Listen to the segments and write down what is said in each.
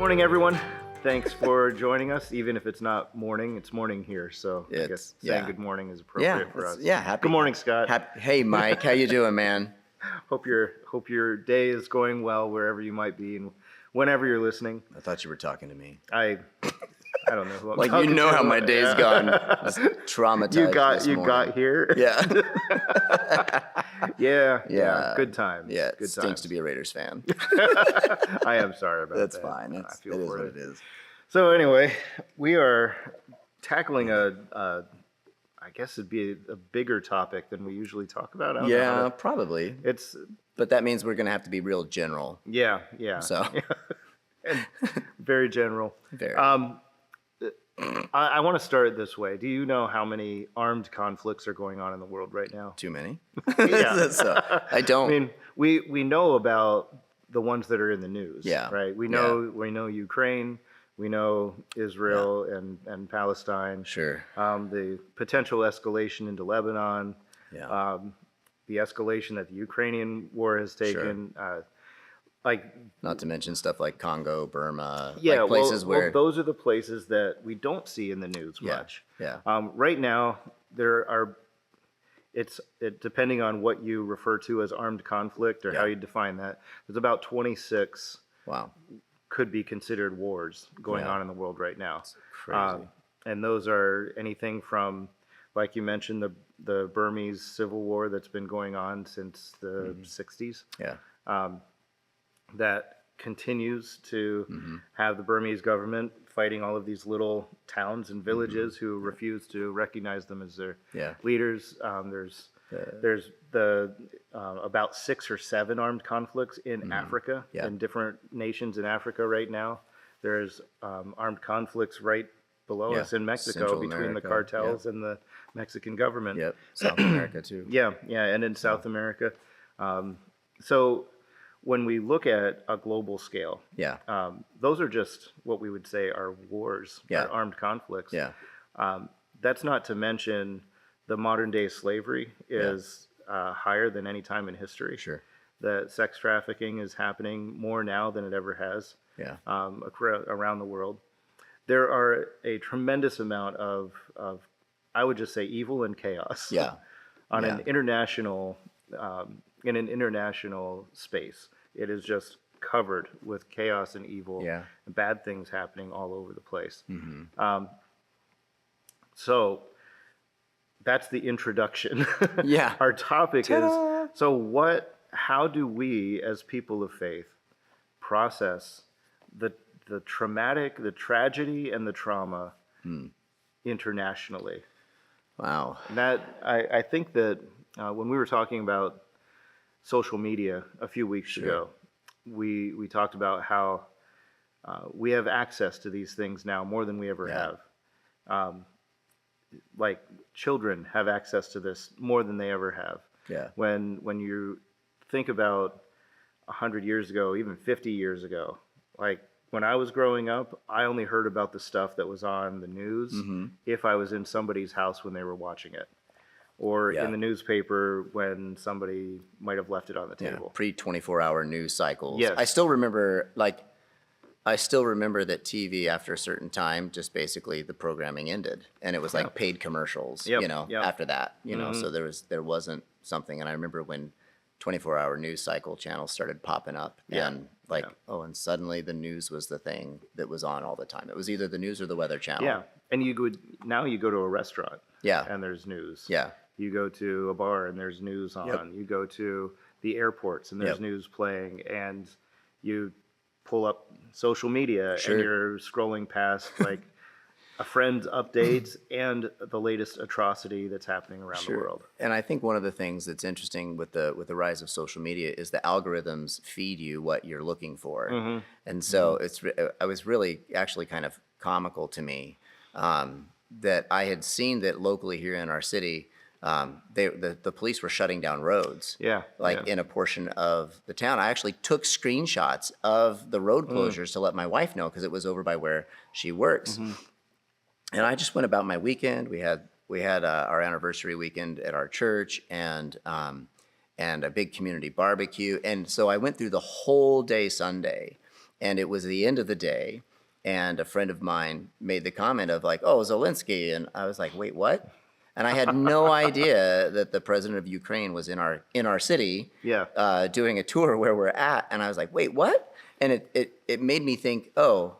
Morning, everyone. Thanks for joining us. Even if it's not morning, it's morning here. So I guess saying good morning is appropriate for us. Happy. Good morning, Scott. Hey, Mike. How you doing, man? Hope your day is going well wherever you might be and whenever you're listening. I thought you were talking to me. I don't know who I'm Like, talking you know to. how my day's gone. I was traumatized this morning. got here. Yeah. yeah. Good times. Yeah, it Good stinks times. to be a Raiders fan. I am sorry about That's that. fine. I feel it is for what it. it is. So anyway, we are tackling I guess it'd be a bigger topic than we usually talk about. I don't know how to- Probably. It's But that means we're going to have to be real general. yeah. So. And very general. Very. I want to start it this way. Do you know how many armed conflicts are going on in the world right now? Too many? Yeah. I don't. I mean, we know about the ones that are in the news. Yeah. Right. We know Ukraine. We know Israel and Palestine. Sure. The potential escalation into Lebanon. Yeah. The escalation that the Ukrainian war has taken. Not to mention stuff like Congo, Burma, Yeah, like places where those are the places that we don't see in the news much. Yeah. Right now, there are. It depending on what you refer to as armed conflict or how you define that. There's about 26 wow, could be considered wars going on in the world right now. crazy. And those are anything from, like you mentioned, the Burmese civil war that's been going on since the 60s. Yeah. That continues to have the Burmese government fighting all of these little towns and villages who refuse to recognize them as their leaders. There's about 6 or 7 armed conflicts in Africa, in different nations in Africa right now. There's armed conflicts right below us in Mexico Central between America, the cartels and the Mexican government. Yep. South America too. Yeah, and in South America. So when we look at a global scale, those are just what we would say are wars, are armed conflicts. Yeah. That's not to mention the modern day slavery is higher than any time in history. Sure. That sex trafficking is happening more now than it ever has around the world. There are a tremendous amount of I would just say evil and chaos on an international in an international space. It is just covered with chaos and evil and bad things happening all over the place. So that's the introduction. Our topic is, how do we as people of faith process the tragedy and the trauma internationally? Wow. And that I think that when we were talking about social media a few weeks ago, we talked about how we have access to these things now more than we ever have. Like children have access to this more than they ever have. When you think about 100 years ago, even 50 years ago, like when I was growing up, I only heard about the stuff that was on the news if I was in somebody's house when they were watching it, or in the newspaper when somebody might have left it on the table. Pre-24-hour news cycles. Yes. I still remember that TV after a certain time, just basically the programming ended, and it was like paid commercials. After that, so there wasn't something. And I remember when 24-hour news cycle channels started popping up, and and suddenly the news was the thing that was on all the time. It was either the news or the weather channel. Yeah, and you go to a restaurant. And there's news. You go to a bar and there's news on. You go to the airports and there's news playing, and you pull up social media and you're scrolling past like a friend's updates and the latest atrocity that's happening around the world. And I think one of the things that's interesting with the rise of social media is the algorithms feed you what you're looking for. And so I was really actually kind of comical to me that I had seen that locally here in our city, the police were shutting down roads. In a portion of the town. I actually took screenshots of the road closures to let my wife know, because it was over by where she works. And I just went about my weekend. We had our anniversary weekend at our church, and a big community barbecue. And so I went through the whole day Sunday, And it was the end of the day, and a friend of mine made the comment of like, "Oh, Zelensky," and I was like, "Wait, what?" And I had no idea that the president of Ukraine was in our city, Yeah. doing a tour where we're at, and I was like, "Wait, what?" And it made me think, oh,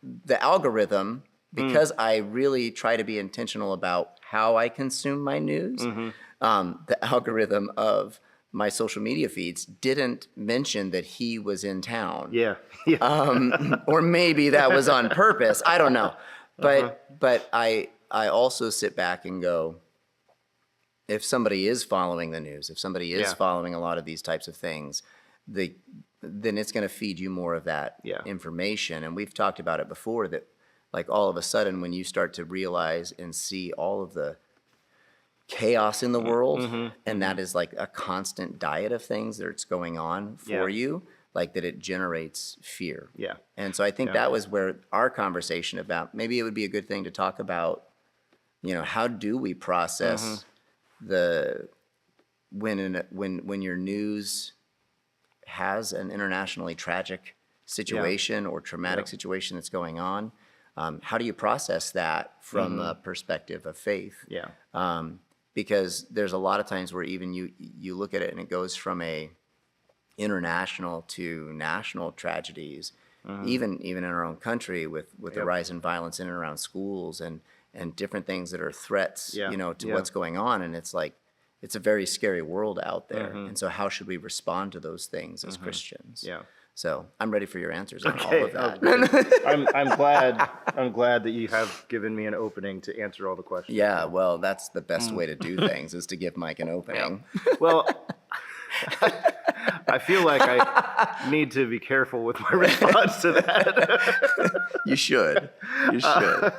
the algorithm, because I really try to be intentional about how I consume my news, the algorithm of my social media feeds didn't mention that he was in town. Yeah. Yeah. Or maybe that was on purpose. I don't know. But I also sit back and go, if somebody is following the news, if somebody is Yeah. following a lot of these types of things, then it's going to feed you more of that Yeah. information. And we've talked about it before that, like, all of a sudden when you start to realize and see all of the chaos in the world, and that is like a constant diet of things that's going on for you, like that it generates fear. Yeah. And so I think that was where our conversation about maybe it would be a good thing to talk about, how do we process when your news has an internationally tragic situation or traumatic situation that's going on. How do you process that from a perspective of faith? Yeah. Because there's a lot of times where even you look at it and it goes from a international to national tragedies, even in our own country with the rise in violence in and around schools and different things that are threats, to what's going on. And it's like, it's a very scary world out there. And so how should we respond to those things as Christians? Yeah. So I'm ready for your answers on all of that. I'm glad that you have given me an opening to answer all the questions. Yeah, well, that's the best way to do things is to give Mike an opening. Well, I feel like I need to be careful with my response to that. You should. You should.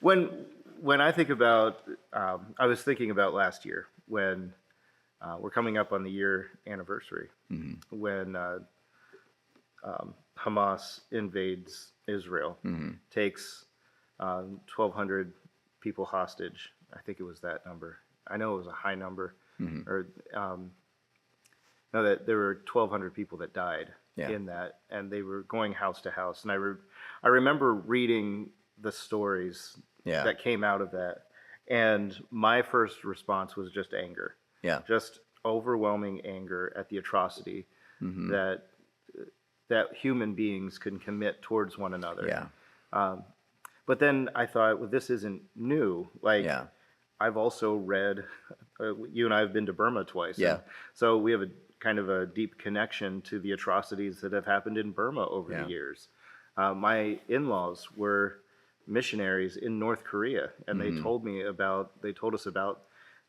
When I think about, I was thinking about last year when we're coming up on the year anniversary when Hamas invades Israel, takes 1,200 people hostage. I think it was that number. I know it was a high number. Or no, that there were 1,200 people that died in that, and they were going house to house. And I remember reading the stories that came out of that, and my first response was just anger. Just overwhelming anger at the atrocity that human beings can commit towards one another. But then I thought, well, this isn't new. Like, I've also read, you and I have been to Burma twice. So we have a kind of a deep connection to the atrocities that have happened in Burma over the years. My in-laws were missionaries in North Korea, and they told us about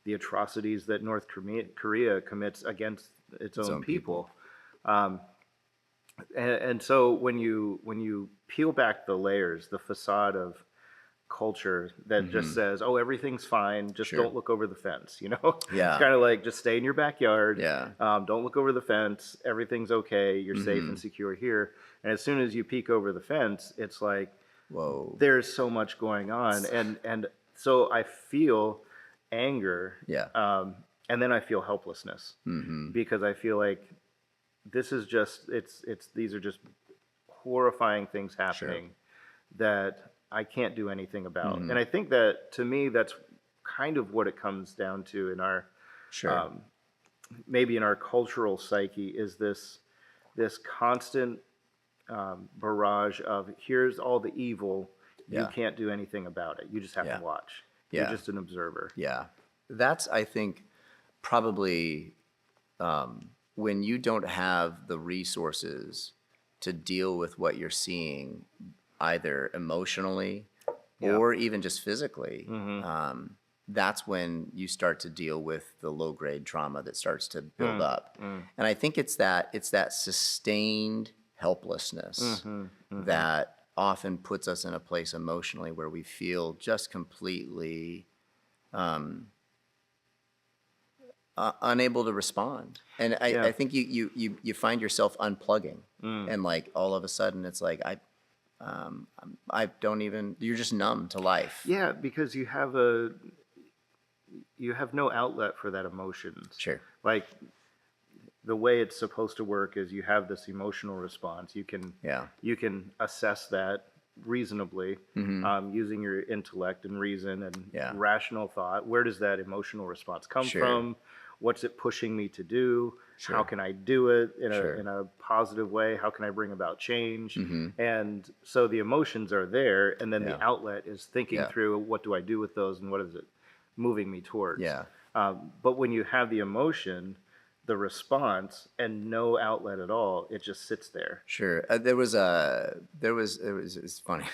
the atrocities that North Korea commits against its own people. And so when you peel back the layers, the facade of culture that just says, oh, everything's fine, just don't look over the fence, It's kind of like, just stay in your backyard, don't look over the fence, everything's okay, you're safe and secure here. And as soon as you peek over the fence, it's like, whoa, there's so much going on. And so I feel anger, and then I feel helplessness, because I feel like this is just, these are just horrifying things happening that I can't do anything about. And I think that, to me, that's kind of what it comes down to in our, maybe in our cultural psyche, is this constant barrage of, here's all the evil, you can't do anything about it. You just have to watch. You're just an observer. That's, I think, probably when you don't have the resources to deal with what you're seeing, either emotionally or even just physically, that's when you start to deal with the low-grade trauma that starts to build up. And I think it's that sustained helplessness that often puts us in a place emotionally where we feel just completely unable to respond. And I think you find yourself unplugging, and like all of a sudden it's like I don't even, you're just numb to life. Yeah, because you have no outlet for that emotion. Sure. Like, the way it's supposed to work is you have this emotional response. Yeah. You can assess that reasonably, using your intellect and reason and Yeah. rational thought. Where does that emotional response come Sure. from? What's it pushing me to do? Sure. How can I do it Sure. in a positive way? How can I bring about change? Mm-hmm. And so the emotions are there, and then Yeah. the outlet is thinking Yeah. through, what do I do with those, and what is it moving me towards? Yeah. But when you have the emotion, the response, and no outlet at all, it just sits there. Sure. It's funny.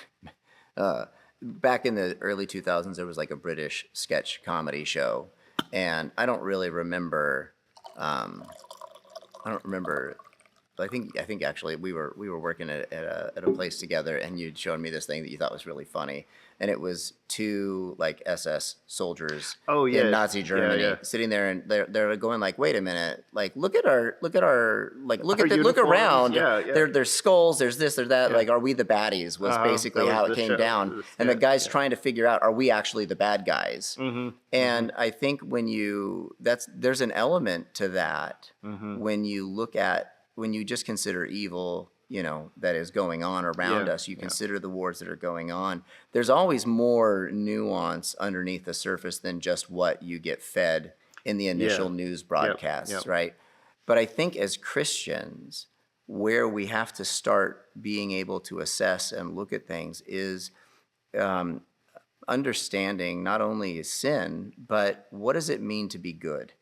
Back in the early 2000s, there was like a British sketch comedy show, and I don't really remember. I don't remember. I think actually we were working at a place together, and you'd shown me this thing that you thought was really funny, and it was two like SS soldiers Oh, yeah. in Nazi Germany Yeah. sitting there, and they're going like, wait a minute, like look at our like look Our look uniforms, around, yeah. there's skulls, there's this, there's that, Yeah. like are we the baddies was basically That was how it the came show, down, the and the sketch, guy's yeah. trying to figure out, are we actually the bad guys? And I think there's an element to that when you just consider evil, that is going on around Yeah, us. You consider the wars that are going on. There's always more nuance underneath the surface than just what you get fed in the initial news broadcasts, yep. right? But I think as Christians, where we have to start being able to assess and look at things is understanding not only sin, but what does it mean to be good?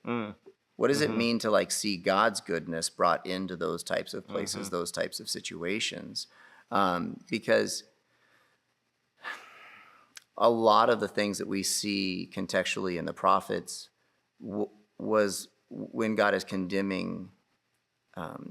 What does it mean to like see God's goodness brought into those types of places, those types of situations? Because a lot of the things that we see contextually in the prophets was when God is condemning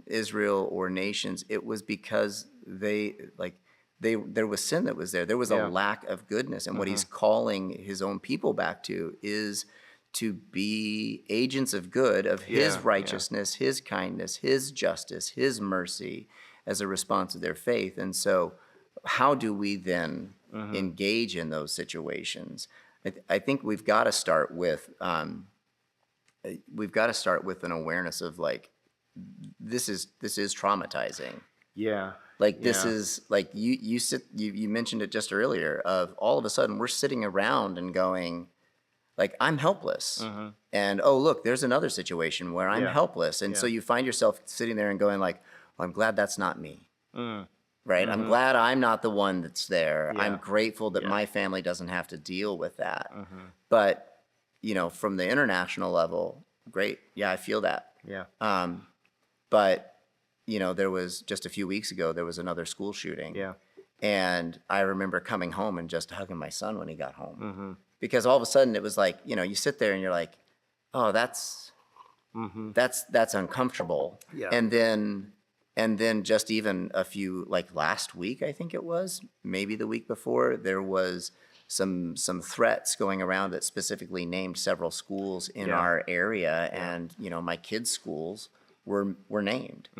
Israel or nations, it was because there was sin that was there. There was a lack of goodness. And what he's calling his own people back to is to be agents of good, of his righteousness, his kindness, his justice, his mercy as a response to their faith. And so how do we then engage in those situations? I think we've got to start with an awareness of like, this is traumatizing. Yeah. Like this is like you mentioned it just earlier, of all of a sudden we're sitting around and going like, I'm helpless. And oh look, there's another situation where I'm helpless. And so you find yourself sitting there and going like, well, I'm glad that's not me. Right? I'm glad I'm not the one that's there. I'm grateful that my family doesn't have to deal with that. But, from the international level, great. Yeah, I feel that. Yeah. But there was just a few weeks ago, there was another school shooting. Yeah. And I remember coming home and just hugging my son when he got home. Because all of a sudden it was like, you sit there and you're like, oh, that's uncomfortable. Yeah. And then just even a few, like last week, I think it was, maybe the week before, there was some threats going around that specifically named several schools in our area. And, my kids' schools were named.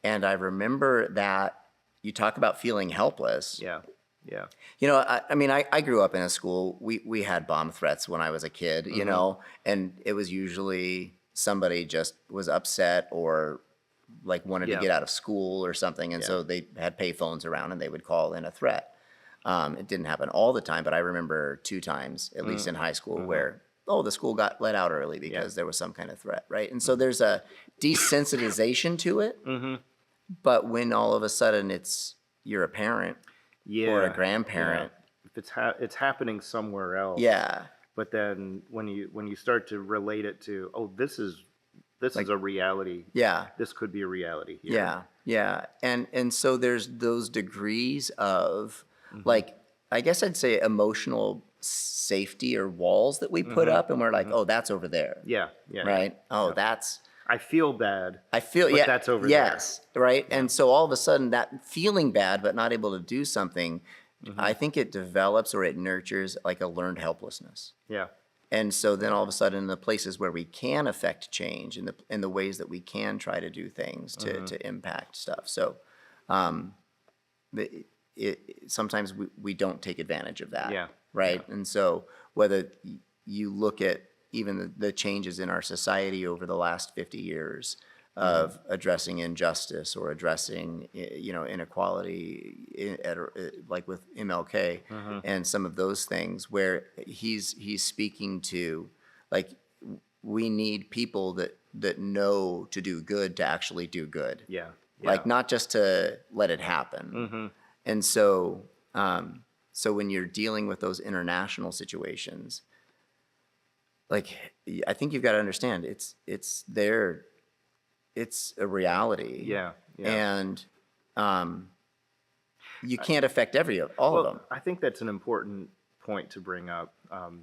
And I remember that you talk about feeling helpless. Yeah. Yeah. I grew up in a school, we had bomb threats when I was a kid, and it was usually somebody just was upset or like wanted to get out of school or something. And so they had pay phones around and they would call in a threat. It didn't happen all the time, but I remember 2 times, at least in high school, where, the school got let out early because there was some kind of threat, right? And so there's a desensitization to it. But when all of a sudden you're a parent or a grandparent. If it's happening somewhere else. Yeah. But then when you start to relate it to, this is a reality. Yeah. This could be a reality here. Yeah. Yeah. And so there's those degrees of like, I guess I'd say emotional safety or walls that we put up, and we're like, oh, that's over there. Yeah. Yeah. Right. Oh, that's. I feel bad. But that's over there. Yes. Right. Yeah. And so all of a sudden that feeling bad, but not able to do something, I think it develops or it nurtures like a learned helplessness. Yeah. And so then all of a sudden in the places where we can affect change, in the ways that we can try to do things to impact stuff. So sometimes we don't take advantage of that. Yeah. Right. Yeah. And so whether you look at even the changes in our society over the last 50 years, of addressing injustice or addressing inequality like with MLK and some of those things where he's speaking to like we need people that know to do good to actually do good. Yeah. Like not just to let it happen. And so so when you're dealing with those international situations, like I think you've got to understand it's a reality. Yeah. And you can't affect all of them. I think that's an important point to bring up,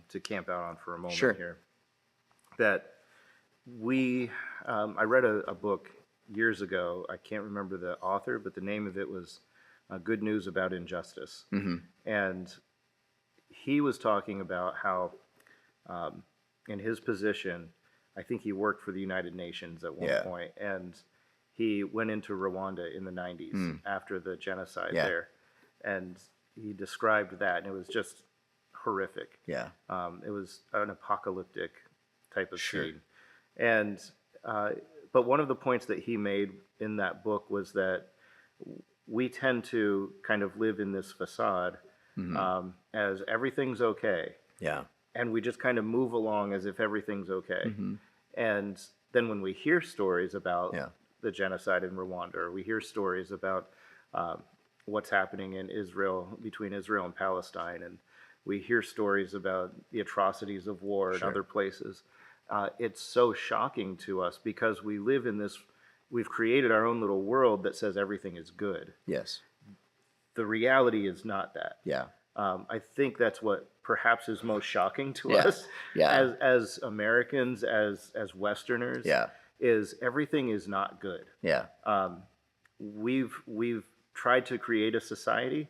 to camp out on for a moment Sure. here. That I read a book years ago. I can't remember the author, but the name of it was Good News About Injustice. And he was talking about how, in his position, I think he worked for the United Nations at one point, and he went into Rwanda in the 90s after the genocide there. And he described that, and it was just horrific. Yeah. It was an apocalyptic type of scene. And but one of the points that he made in that book was that we tend to kind of live in this facade as everything's okay. Yeah. And we just kind of move along as if everything's okay. And then when we hear stories about the genocide in Rwanda, or we hear stories about what's happening in Israel, between Israel and Palestine, and we hear stories about the atrocities of war in other places, it's so shocking to us because we live in this, we've created our own little world that says everything is good. Yes. The reality is not that. Yeah. I think that's what perhaps is most shocking to us as Americans, as Westerners, is everything is not good. Yeah. We've tried to create a society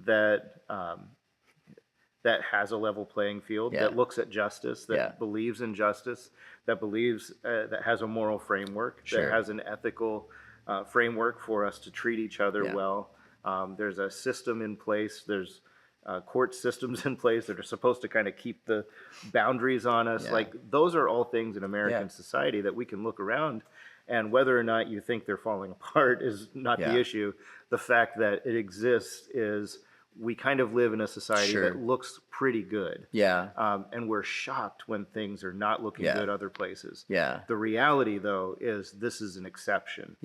that that has a level playing field, that looks at justice, that believes in justice, that believes that has a moral framework, that has an ethical framework for us to treat each other well. There's a system in place. There's court systems in place that are supposed to kind of keep the boundaries on us. Like those are all things in American society that we can look around, and whether or not you think they're falling apart is not the issue. The fact that it exists is we kind of live in a society that looks pretty good. And we're shocked when things are not looking good other places. The reality, though, is this is an exception.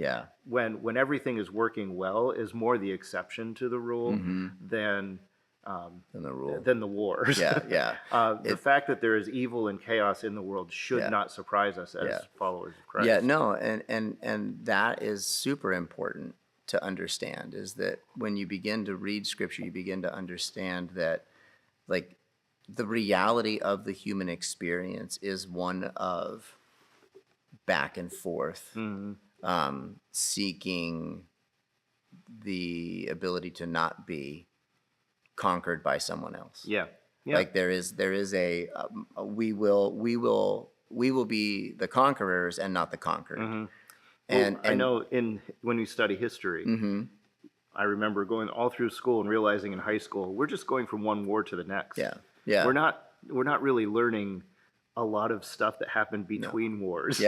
When everything is working well is more the exception to the rule than the rule. Than the wars. The fact that there is evil and chaos in the world should not surprise us as followers of Christ. No, and that is super important to understand, is that when you begin to read Scripture, you begin to understand that, like, the reality of the human experience is one of back and forth, seeking the ability to not be conquered by someone else. Like there is a we will be the conquerors and not the conquered. And I know when you study history, I remember going all through school and realizing in high school we're just going from one war to the next. We're not really learning a lot of stuff that happened between wars.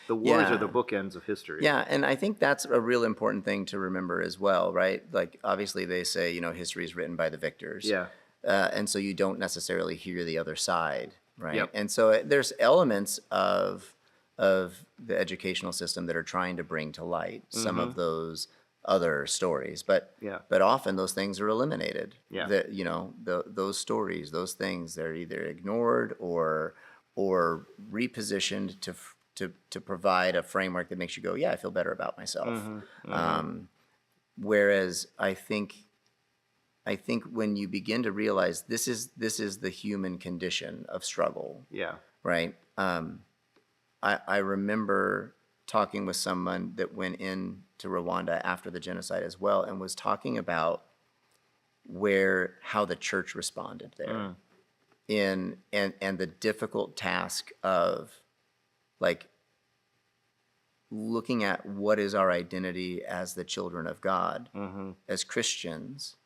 The wars are the bookends of history. And I think that's a real important thing to remember as well, right? Like obviously they say, history is written by the victors. And so you don't necessarily hear the other side, right? And so there's elements of the educational system that are trying to bring to light some of those other stories, but often those things are eliminated. Those stories, those things, they're either ignored or repositioned to provide a framework that makes you go, I feel better about myself. Whereas I think when you begin to realize this is the human condition of struggle. Right. I remember talking with someone that went into Rwanda after the genocide as well, and was talking about how the church responded there, and the difficult task of like looking at what is our identity as the children of God, as Christians,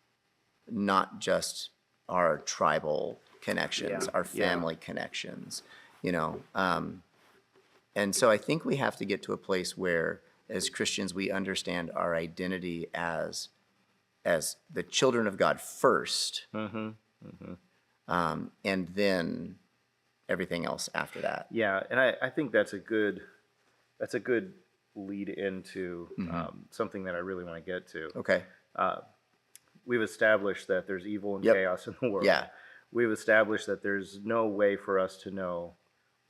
not just our tribal connections, our family connections, And so I think we have to get to a place where, as Christians, we understand our identity as the children of God first, and then everything else after that. Yeah, and I think that's a good lead into something that I really want to get to. Okay. We've established that there's evil and Yep. chaos in the world. Yeah. We've established that there's no way for us to know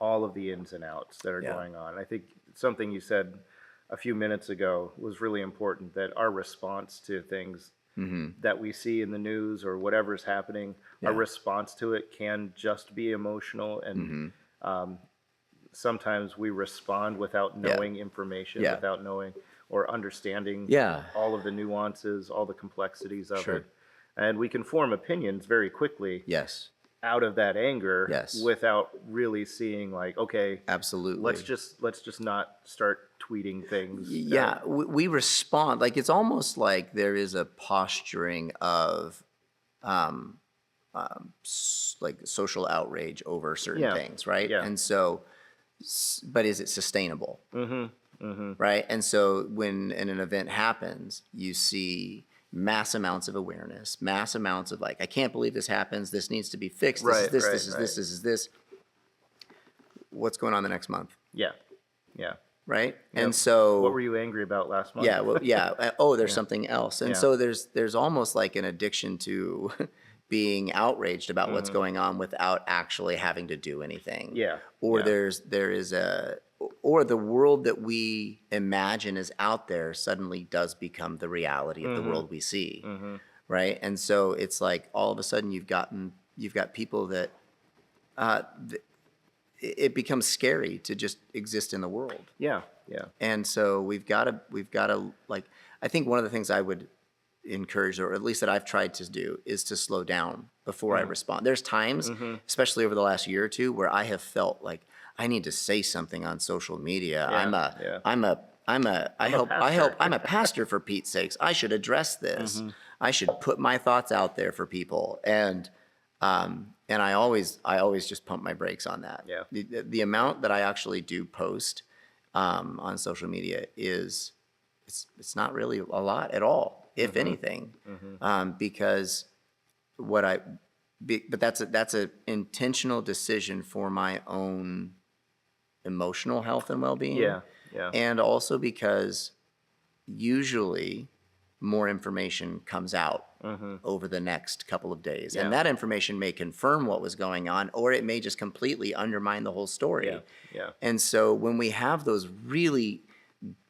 all of the ins and outs that are going on. I think something you said a few minutes ago was really important, that our response to things that we see in the news or whatever's happening, our response to it can just be emotional. And sometimes we respond without knowing information, without knowing or understanding all of the nuances, all the complexities of it. And we can form opinions very quickly out of that anger without really seeing, like, okay, Absolutely. let's just not start tweeting things. Yeah, we respond. Like, it's almost like there is a posturing of like social outrage over certain things, right? Yeah. And so, but is it sustainable? Right? And so when an event happens, you see mass amounts of awareness, mass amounts of, like, I can't believe this happens. This needs to be fixed. This is this. This is this. This is this. What's going on the next month? Yeah. Yeah. Right? Yep. And so, what were you angry about last month? yeah, well, yeah. Oh, there's something else. And so there's almost like an addiction to being outraged about what's going on without actually having to do anything. Yeah. Or there is or the world that we imagine is out there suddenly does become the reality of the world we see. Right? And so it's like all of a sudden you've got people that it becomes scary to just exist in the world. Yeah. Yeah. And so we've got to, like, I think one of the things I would encourage, or at least that I've tried to do, is to slow down before I respond. There's times, especially over the last year or two, where I have felt like I need to say something on social media. I'm a pastor, for Pete's sakes. I should address this. I should put my thoughts out there for people. And I always just pump my brakes on that. Yeah. The amount that I actually do post on social media is, it's not really a lot at all, if anything, because but that's a intentional decision for my own emotional health and well-being. Yeah. Yeah. And also because usually more information comes out over the next couple of days. And that information may confirm what was going on, or it may just completely undermine the whole story. Yeah. Yeah. And so when we have those really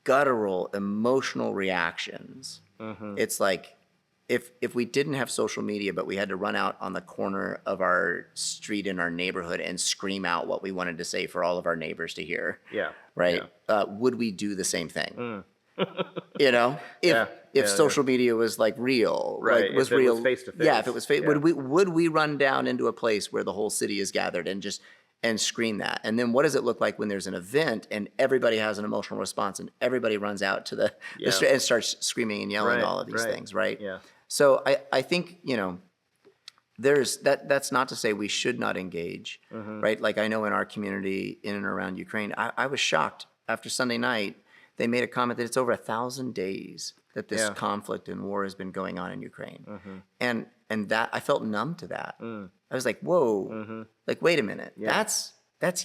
guttural, emotional reactions, it's like, if we didn't have social media, but we had to run out on the corner of our street in our neighborhood and scream out what we wanted to say for all of our neighbors to hear. Yeah. Right? Yeah. Would we do the same thing? You know, if social media was like real, Right. like was if it real, was face to face. yeah. If it was face, would we run down into a place where the whole city is gathered and scream that? And then what does it look like when there's an event and everybody has an emotional response and everybody runs out to the street and starts screaming and yelling all of these things, right? Yeah. So I think, there's that's not to say we should not engage, right? Like, I know in our community in and around Ukraine, I was shocked after Sunday night. They made a comment that it's over 1,000 days that this conflict and war has been going on in Ukraine. And that I felt numb to that. I was like, whoa, like, wait a minute. That's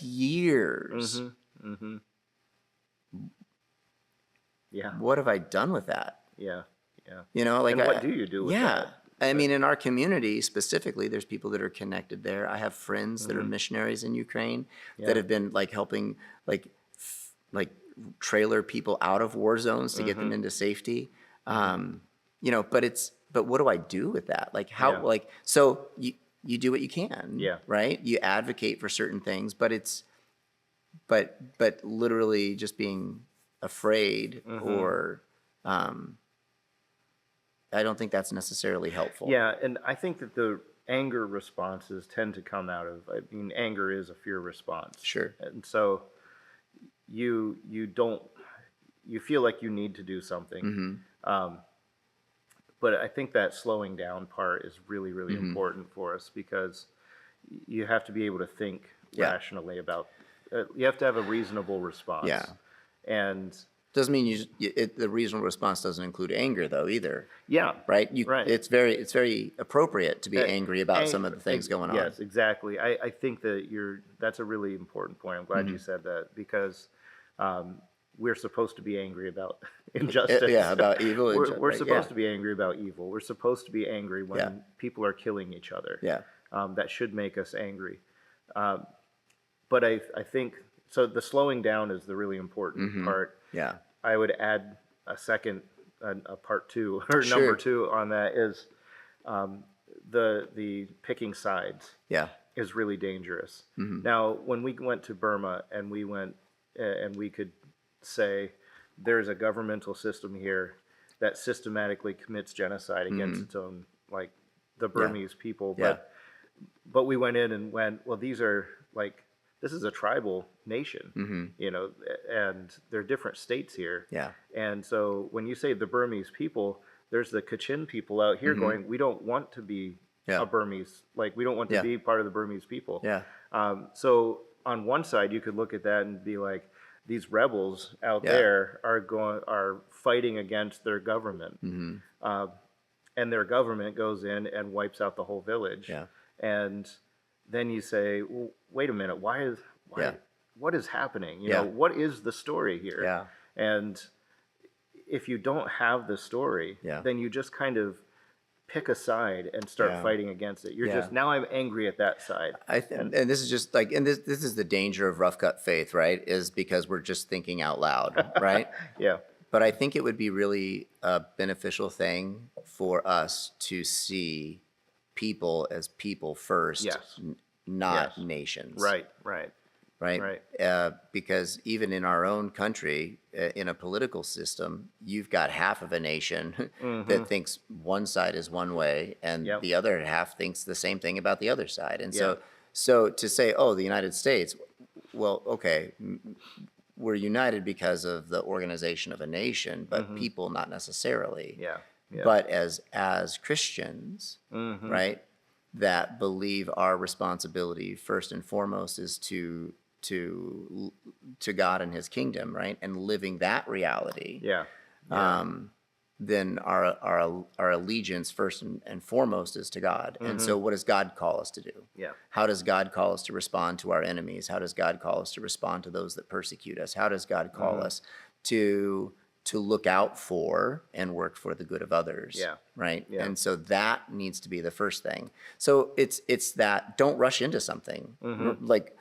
years. Yeah. What have I done with that? Yeah. Yeah. Like, and what do you do with that? I mean, in our community specifically, there's people that are connected there. I have friends that are missionaries in Ukraine that have been, like, helping, like trailer people out of war zones to get them into safety. But what do I do with that? Like, how, like, so you do what you can, right? You advocate for certain things, but literally just being afraid or, I don't think that's necessarily helpful. Yeah, and I think that the anger responses tend to come out of, anger is a fear response. Sure. And so you feel like you need to do something. But I think that slowing down part is really, really important for us, because you have to be able to think rationally about You have to have a reasonable response. Yeah. And Doesn't mean the reasonable response doesn't include anger though either, yeah, right? right. It's very appropriate to be angry about some of the things going on. Yes, exactly. I think that that's a really important point. I'm glad you said that because we're supposed to be angry about injustice. Yeah, about evil. We're right? supposed Yeah. to be angry about evil. We're supposed to be angry when Yeah. people are killing each other. Yeah. That should make us angry. But I think so. The slowing down is the really important part. Yeah. I would add a second, a part two or Sure. number two on that is the picking sides Yeah. is really dangerous. Now, when we went to Burma and we could say there's a governmental system here that systematically commits genocide against its own, like the Burmese people, Yeah. but we went in and went, well, these are like, this is a tribal nation, you know, and there are different states here. Yeah. And so when you say the Burmese people, there's the Kachin people out here going, we don't want to be a Burmese, like we don't want to be part of the Burmese people. Yeah. So on one side, you could look at that and be like, these rebels out there are fighting against their government, and their government goes in and wipes out the whole village. Yeah. And then you say, well, wait a minute, what is happening? You know, what is the story here? Yeah. And if you don't have the story, then you just kind of pick a side and start fighting against it. You're just, now I'm angry at that side. And this is just like, and this is the danger of rough cut faith, right? Is because we're just thinking out loud, right? Yeah. But I think it would be really a beneficial thing for us to see people as people first, not nations. Right, right. Right? Because even in our own country, in a political system, you've got half of a nation that thinks one side is one way, and the other half thinks the same thing about the other side. And so to say, oh, the United States, well, okay, we're united because of the organization of a nation, but people not necessarily. Yeah. But as Christians, right, that believe our responsibility first and foremost is to God and His kingdom, right, and living that reality. Then our allegiance first and foremost is to God. And so, what does God call us to do? How does God call us to respond to our enemies? How does God call us to respond to those that persecute us? How does God call us to look out for and work for the good of others? Right. And so that needs to be the first thing. So it's that, don't rush into something. Like,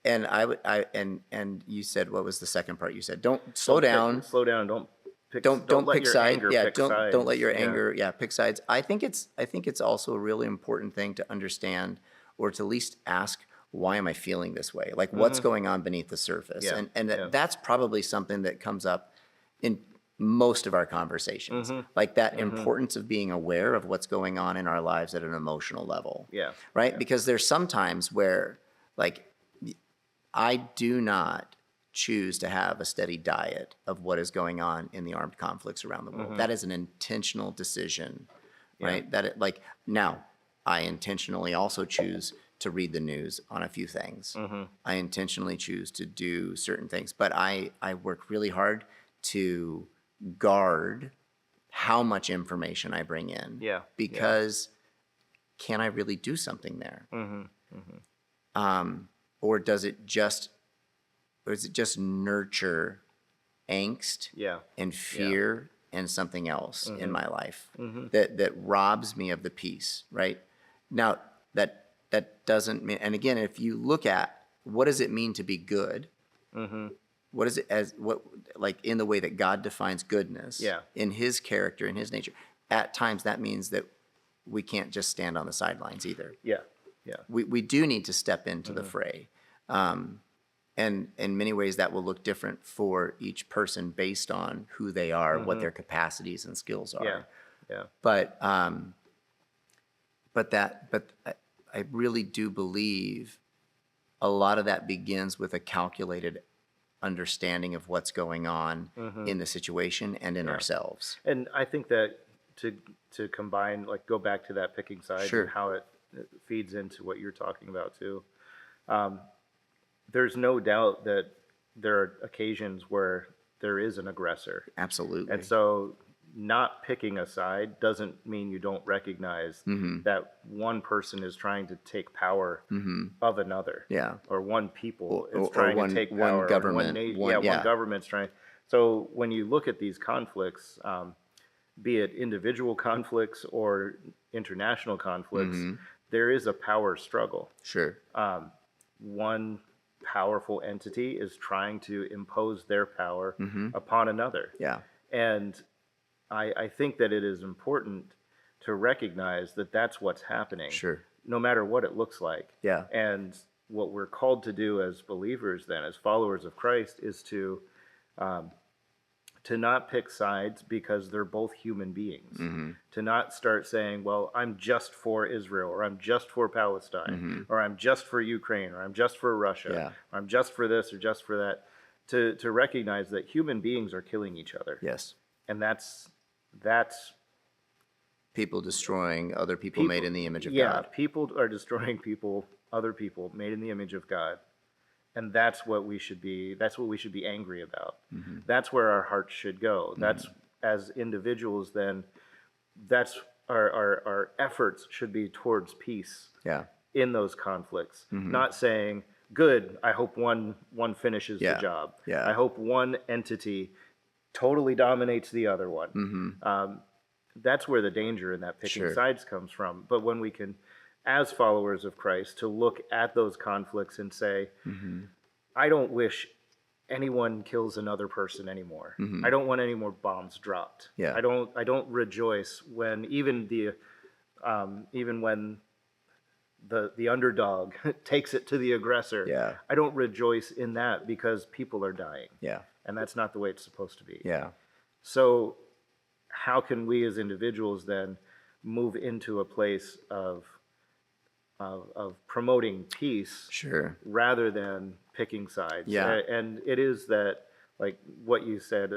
and and you said, what was the second part? You said, don't slow down. Slow down. Don't pick sides. Sides. Don't let your anger pick sides. I think it's also a really important thing to understand, or to at least ask, why am I feeling this way? Like, what's going on beneath the surface? And that's probably something that comes up in most of our conversations, like that importance of being aware of what's going on in our lives at an emotional level. Right? Because there's some times where, like, I do not choose to have a steady diet of what is going on in the armed conflicts around the world. That is an intentional decision, right? Now, I intentionally also choose to read the news on a few things. I intentionally choose to do certain things, but I work really hard to guard how much information I bring in. Because can I really do something there? Or does it just nurture angst and fear and something else in my life that robs me of the peace, right? Now, that doesn't mean, and again, if you look at what does it mean to be good, what is it like in the way that God defines goodness, in His character, in His nature, at times that means that we can't just stand on the sidelines either. We do need to step into the fray. And in many ways that will look different for each person based on who they are, what their capacities and skills are. But I really do believe a lot of that begins with a calculated understanding of what's going on in the situation and in ourselves. And I think that to combine, like, go back to that picking sides and how it feeds into what you're talking about too. there's no doubt that there are occasions where there is an aggressor. Absolutely. And so not picking a side doesn't mean you don't recognize that one person is trying to take power of another. Yeah. Or one people Or is trying one- to take one power. Or government, one yeah. government's trying. So when you look at these conflicts, be it individual conflicts or international conflicts, there is a power struggle. Sure. One powerful entity is trying to impose their power upon another. Yeah. And I think that it is important to recognize that that's what's happening, Sure. no matter what it looks like. Yeah. And what we're called to do as believers, then, as followers of Christ, is to not pick sides because they're both human beings. To not start saying, well, I'm just for Israel, or I'm just for Palestine, or I'm just for Ukraine, or I'm just for Russia, or I'm just for this or just for that. To recognize that human beings are killing each other. Yes. And that's People destroying other people made in the image of yeah, God. people are destroying other people made in the image of God. And that's what we should be angry about. That's where our hearts should go. That's, as individuals, then that's our efforts should be towards peace Yeah. in those conflicts. Not saying, good, I hope one finishes the job. Yeah. I hope one entity totally dominates the other one. That's where the danger in that picking sides comes from. But when we can, as followers of Christ, to look at those conflicts and say, I don't wish anyone kills another person anymore. I don't want any more bombs dropped. Yeah. I don't rejoice when even when the underdog takes it to the aggressor. Yeah. I don't rejoice in that because people are dying. Yeah. And that's not the way it's supposed to be. Yeah. So how can we as individuals then move into a place of promoting peace Sure. rather than picking sides? Yeah. And it is that, like what you said,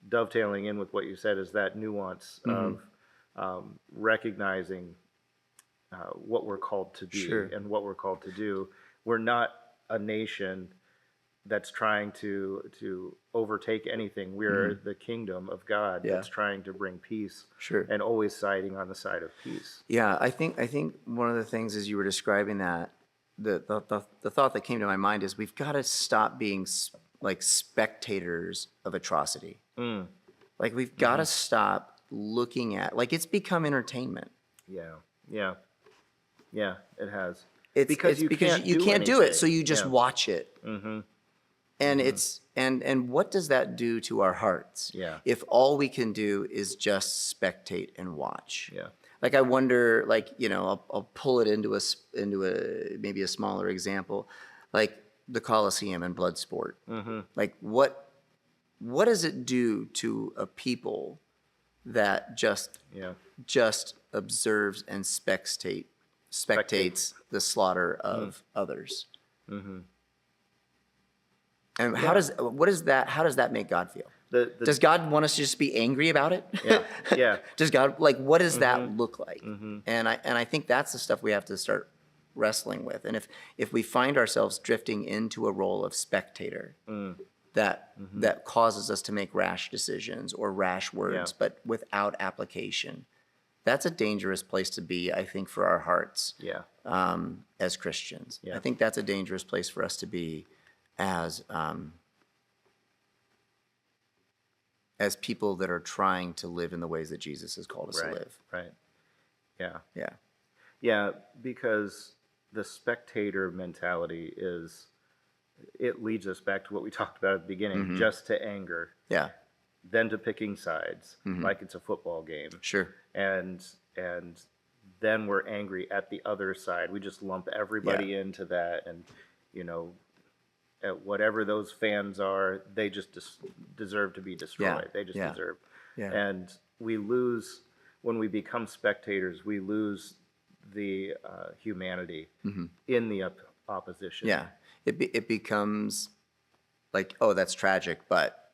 dovetailing in with what you said, is that nuance of recognizing what we're called to be and what we're called to do. We're not a nation that's trying to overtake anything. We're the kingdom of God that's trying to bring peace and always siding on the side of peace. Yeah, I think one of the things as you were describing that, the thought that came to my mind is we've got to stop being like spectators of atrocity. Like we've got to stop looking at, like, it's become entertainment. Yeah, it has. Because you can't do it, so you just watch it. And it's and what does that do to our hearts? If all we can do is just spectate and watch. Like I wonder, like, you know, I'll pull it into a maybe a smaller example, like the Colosseum and blood sport. Like what does it do to a people that just observes and spectates the slaughter of others? And how does that make God feel? Does God want us to just be angry about it? Does God, like, what does that look like? And I think that's the stuff we have to start wrestling with. And if we find ourselves drifting into a role of spectator, that causes us to make rash decisions or rash words, but without application, that's a dangerous place to be, I think, for our hearts as Christians. I think that's a dangerous place for us to be as people that are trying to live in the ways that Jesus has called us to live. Yeah, because the spectator mentality it leads us back to what we talked about at the beginning, just to anger. Then to picking sides, like it's a football game. And then we're angry at the other side. We just lump everybody into that, and you know, at whatever those fans are, they just deserve to be destroyed. They just deserve. And we lose, when we become spectators, we lose the humanity in the opposition. It becomes like, oh, that's tragic, but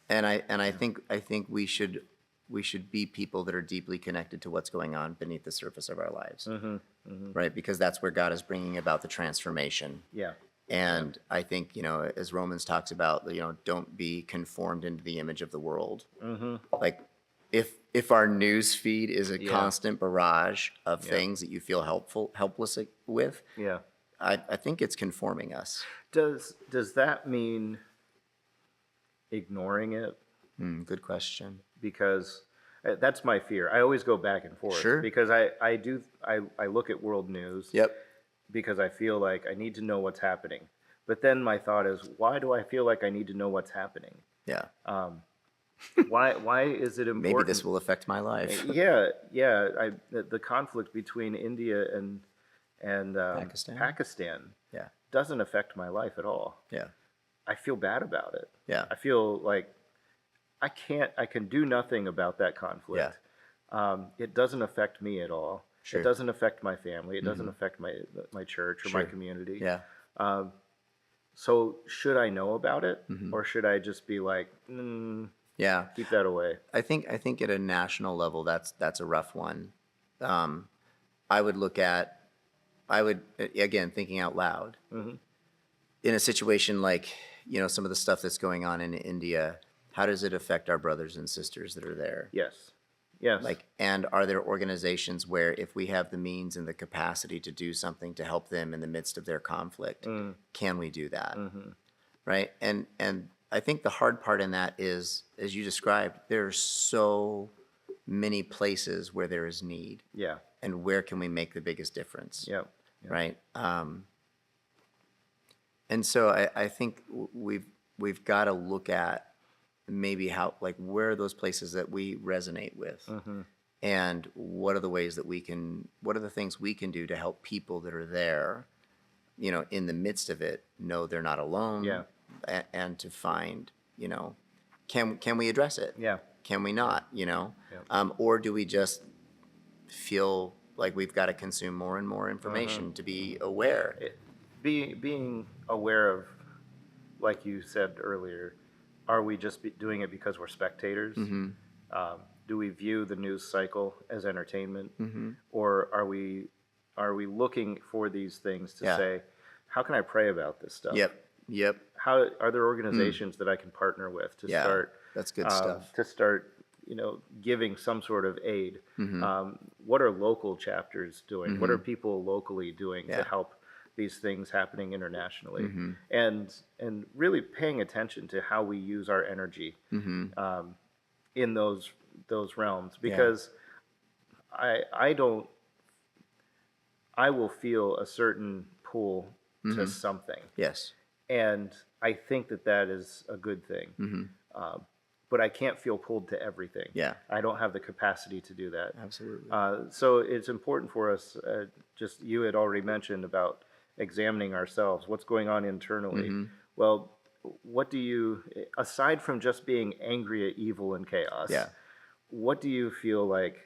And I think we should be people that are deeply connected to what's going on beneath the surface of our lives. right? Because that's where God is bringing about the transformation. Yeah. And I think, as Romans talks about, don't be conformed into the image of the world. Like, if our news feed is a Yeah. constant barrage of Yeah. things that you feel helpless with, Yeah. I think it's conforming us. Does that mean ignoring it? Good question. Because that's my fear. I always go back and forth. Sure. Because I look at world news. Yep. Because I feel like I need to know what's happening. But then my thought is, why do I feel like I need to know what's happening? Yeah. Why is it important? Maybe this will affect my life. Yeah. The conflict between India and Pakistan Yeah. doesn't affect my life at all. Yeah. I feel bad about it. Yeah. I feel like I can do nothing about that conflict. It doesn't affect me at all. Sure. It doesn't affect my family. It doesn't affect my church or my community. Yeah. So should I know about it, or should I just be like, Yeah. keep that away? I think at a national level, that's a rough one. I would again, thinking out loud, in a situation like, some of the stuff that's going on in India, how does it affect our brothers and sisters that are there? Yes. And are there organizations where, if we have the means and the capacity to do something to help them in the midst of their conflict, can we do that? Right? And I think the hard part in that is, as you described, there are so many places where there is need. Yeah. And where can we make the biggest difference? Yep. Right? And so I think we've got to look at maybe how, where are those places that we resonate with, and what are the ways that what are the things we can do to help people that are there, in the midst of it, know they're not alone. Yeah. And to find, can we address it? Yeah. Can we not? Or do we just feel like we've got to consume more and more information to be aware? Being aware of, like you said earlier, are we just doing it because we're spectators? Do we view the news cycle as entertainment, or are we looking for these things to say, how can I pray about this stuff? Yep. How are there organizations that I can partner with to start? That's good stuff. To start, giving some sort of aid. What are local chapters doing? What are people locally doing to help these things happening internationally? And really paying attention to how we use our energy in those realms, because I will feel a certain pull to something. Yes. And I think that is a good thing. But I can't feel pulled to everything. Yeah. I don't have the capacity to do that. Absolutely. So it's important for us, just you had already mentioned about examining ourselves, what's going on internally. Well, what do you, aside from just being angry at evil and chaos, what do you feel like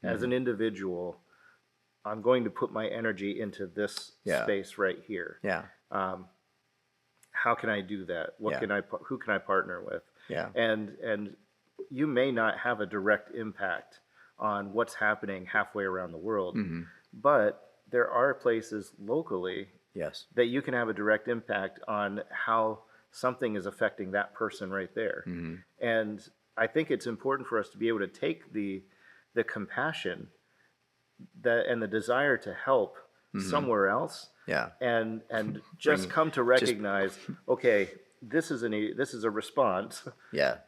as an individual, I'm going to put my energy into this space right here? Yeah. How can I do that? Who can I partner with? Yeah. And you may not have a direct impact on what's happening halfway around the world, but there are places locally that you can have a direct impact on how something is affecting that person right there. And I think it's important for us to be able to take the compassion and the desire to help somewhere else, and just come to recognize, okay, this is a response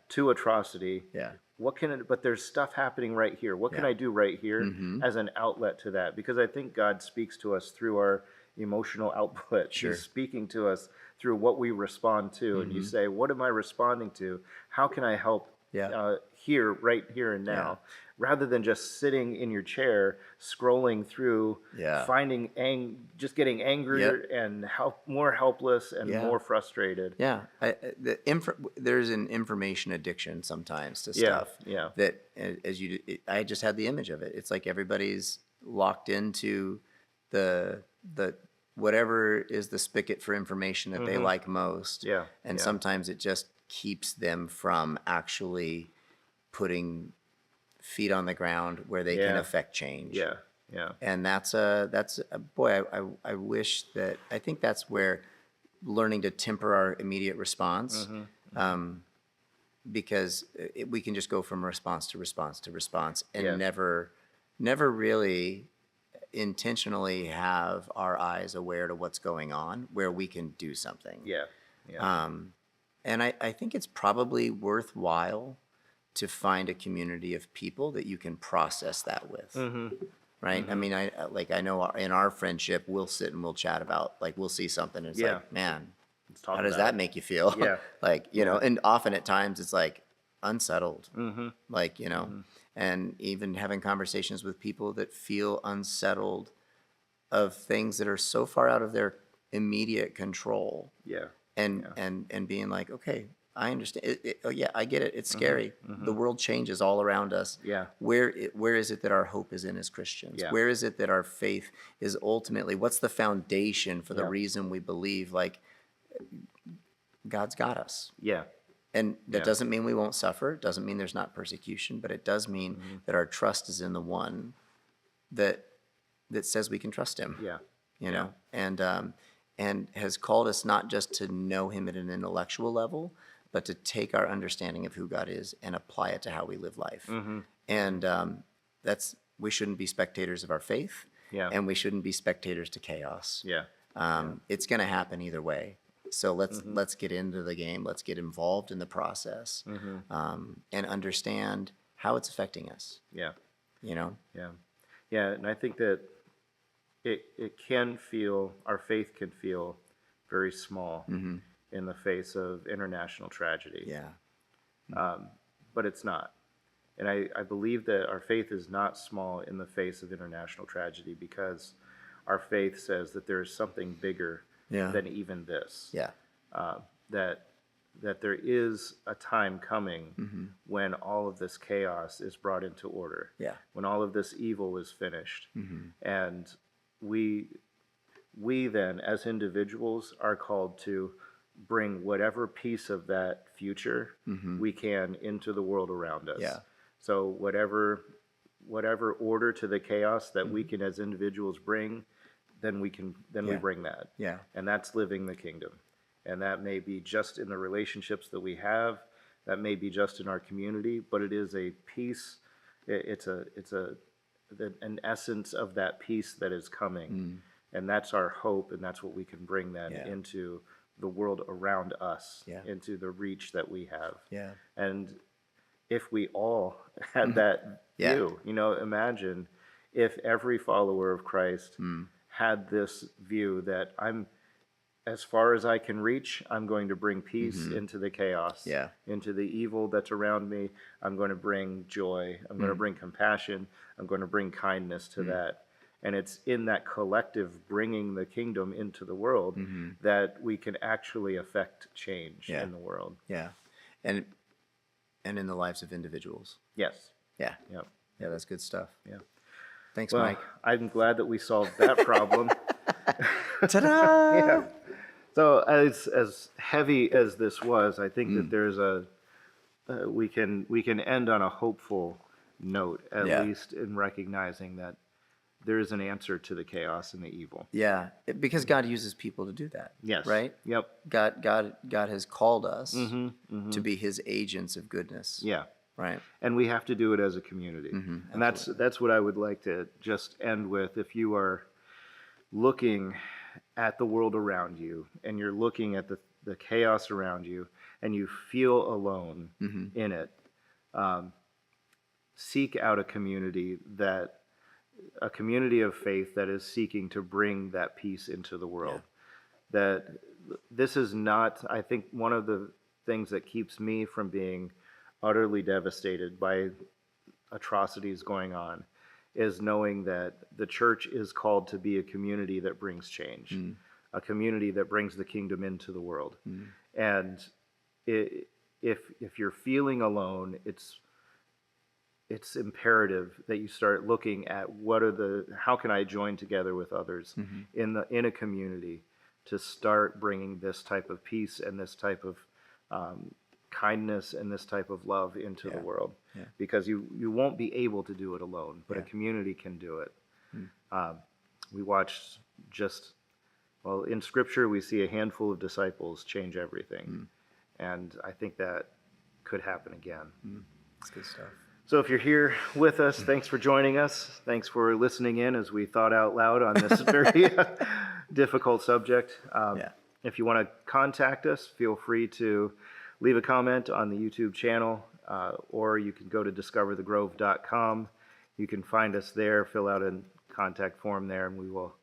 to atrocity. But there's stuff happening right here. What can I do right here as an outlet to that? Because I think God speaks to us through our emotional output. He's speaking to us through what we respond to. And you say, what am I responding to? How can I help right here and now? Rather than just sitting in your chair, scrolling through, just getting angrier and more helpless and more frustrated. There's an information addiction sometimes to stuff. That, I just had the image of it. It's like everybody's locked into the whatever is the spigot for information that they like most. And sometimes it just keeps them from actually putting feet on the ground where they can affect change. Yeah. And boy, I wish that, I think that's where learning to temper our immediate response, because we can just go from response to response to response and Yes. never really intentionally have our eyes aware to what's going on where we can do something. Yeah. Yeah. And I think it's probably worthwhile to find a community of people that you can process that with. Right? I mean, I know in our friendship, we'll sit and we'll chat about, like, we'll see something and it's Yeah. like, man, Let's talk how does about that it. make you feel? Yeah. Like, you know, Yeah. and often at times it's like unsettled, like, you know, and even having conversations with people that feel unsettled of things that are so far out of their immediate control, Yeah. and being like, okay, I understand. Oh yeah, I get it. It's scary. The world changes all around us. Yeah. Where is it that our hope is in as Christians? Yeah. Where is it that our faith is ultimately? What's the foundation for the Yeah. reason we believe? Like, God's got us. Yeah. And that Yeah. doesn't mean we won't suffer. It doesn't mean there's not persecution, but it does mean that our trust is in the one that says we can trust him. Yeah. You know, and has called us not just to know him at an intellectual level, but to take our understanding of who God is and apply it to how we live life. And we shouldn't be spectators of our faith, Yeah. and we shouldn't be spectators to chaos. Yeah. It's going to happen either way. So let's get into the game. Let's get involved in the process, and understand how it's affecting us. Yeah. You know. Yeah. Yeah. And I think that it can feel, our faith can feel very small in the face of international tragedy. Yeah. But it's not. And I believe that our faith is not small in the face of international tragedy, because our faith says that there is something bigger than even this. Yeah. That there is a time coming when all of this chaos is brought into order. Yeah. When all of this evil is finished. And we then, as individuals, are called to bring whatever piece of that future we can into the world around us. Yeah. So whatever order to the chaos that we can as individuals bring, then we bring that. Yeah. And that's living the kingdom. And that may be just in the relationships that we have, that may be just in our community, but it is a piece, it's an essence of that peace that is coming. And that's our hope, and that's what we can bring then into the world around us, into the reach that we have. Yeah. And if we all had that view, you know, imagine if every follower of Christ had this view that as far as I can reach, I'm going to bring peace into the chaos, into the evil that's around me. I'm going to bring joy. I'm going to bring compassion. I'm going to bring kindness to that. And it's in that collective bringing the kingdom into the world that we can actually affect change in the world. Yeah. And in the lives of individuals. Yes. Yeah. Yep. Yeah, that's good stuff. Yeah. Thanks, Well, Mike. I'm glad that we solved that problem. Ta-da! Yeah. So as heavy as this was, I think that there's we can end on a hopeful note, at least in recognizing that there is an answer to the chaos and the evil. Yeah, because God uses people to do that. Yes. Right? Yep. God has called us to be his agents of goodness. Yeah. Right. And we have to do it as a community. And that's what I would like to just end with. If you are looking at the world around you, and you're looking at the chaos around you, and you feel alone in it, seek out a community of faith that is seeking to bring that peace into the world. That this is not, I think one of the things that keeps me from being utterly devastated by atrocities going on is knowing that the church is called to be a community that brings change, a community that brings the kingdom into the world. And if you're feeling alone, it's imperative that you start looking at how can I join together with others in a community to start bringing this type of peace and this type of kindness and this type of love into the world. Because you won't be able to do it alone, but a community can do it. We watched well, in Scripture, we see a handful of disciples change everything. And I think that could happen again. That's good stuff. So if you're here with us, thanks for joining us. Thanks for listening in as we thought out loud on this very difficult subject. Yeah. If you want to contact us, feel free to leave a comment on the YouTube channel, or you can go to discoverthegrove.com. You can find us there, fill out a contact form there, and we will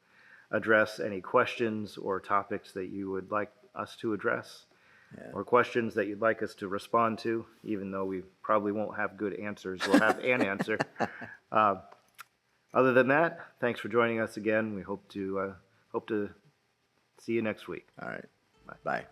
address any questions or topics that you would like us to address, or questions that you'd like us to respond to, even though we probably won't have good answers. We'll have an answer. Other than that, thanks for joining us again. We hope to see you next week. All right. Bye.